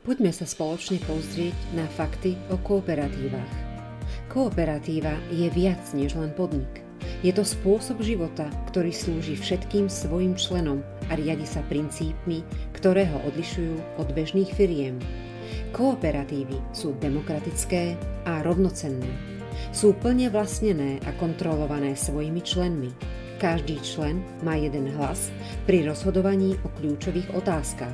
Poďme sa spoločne pozrieť na fakty o kooperatívach. Kooperatíva je viac než len podnik. Je to spôsob života, ktorý slúži všetkým svojim členom a riadi sa princípmi, ktoré ho odlišujú od bežných firiem. Kooperatívy sú demokratické a rovnocenné. Sú plne vlastnené a kontrolované svojimi členmi. Každý člen má jeden hlas pri rozhodovaní o kľúčových otázkach,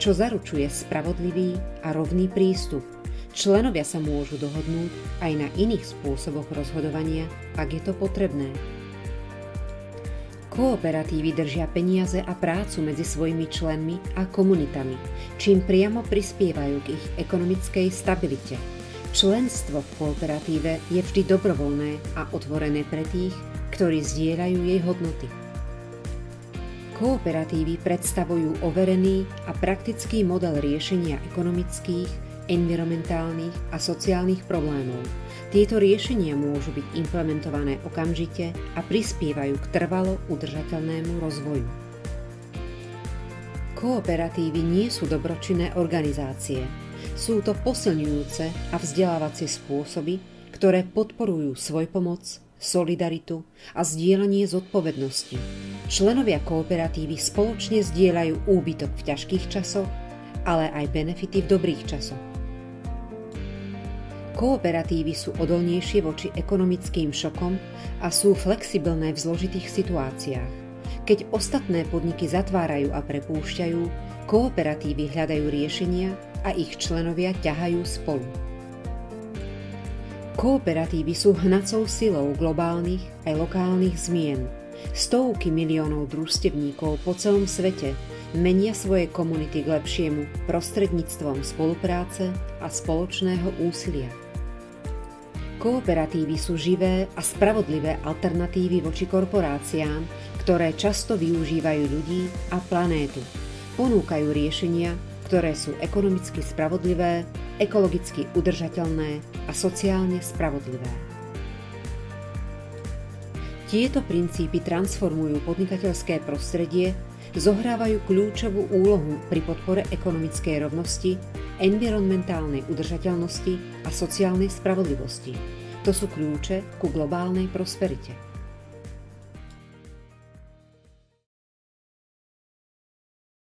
čo zaručuje spravodlivý a rovný prístup. Členovia sa môžu dohodnúť aj na iných spôsoboch rozhodovania, ak je to potrebné. Kooperatívy držia peniaze a prácu medzi svojimi členmi a komunitami, čím priamo prispievajú k ich ekonomickej stabilite. Členstvo v kooperatíve je vždy dobrovoľné a otvorené pre tých, ktorí zdieľajú jej hodnoty. Kooperatívy predstavujú overený a praktický model riešenia ekonomických, environmentálnych a sociálnych problémov. Tieto riešenia môžu byť implementované okamžite a prispievajú k trvalo udržateľnému rozvoju. Kooperatívy nie sú dobročinné organizácie. Sú to posilňujúce a vzdelávacie spôsoby, ktoré podporujú svojpomoc, solidaritu a zdieľanie zodpovednosti. Členovia kooperatívy spoločne zdieľajú úbytok v ťažkých časoch, ale aj benefity v dobrých časoch. Kooperatívy sú odolnejšie voči ekonomickým šokom a sú flexibilné v zložitých situáciách. Keď ostatné podniky zatvárajú a prepúšťajú, kooperatívy hľadajú riešenia a ich členovia ťahajú spolu. Kooperatívy sú hnacou silou globálnych aj lokálnych zmien. Stovky miliónov družstevníkov po celom svete menia svoje komunity k lepšiemu prostredníctvom spolupráce a spoločného úsilia. Kooperatívy sú živé a spravodlivé alternatívy voči korporáciám, ktoré často využívajú ľudí a planétu. Ponúkajú riešenia, ktoré sú ekonomicky spravodlivé, ekologicky udržateľné a sociálne spravodlivé. Tieto princípy transformujú podnikateľské prostredie, zohrávajú kľúčovú úlohu pri podpore ekonomickej rovnosti, environmentálnej udržateľnosti a sociálnej spravodlivosti. To sú kľúče ku globálnej prosperite.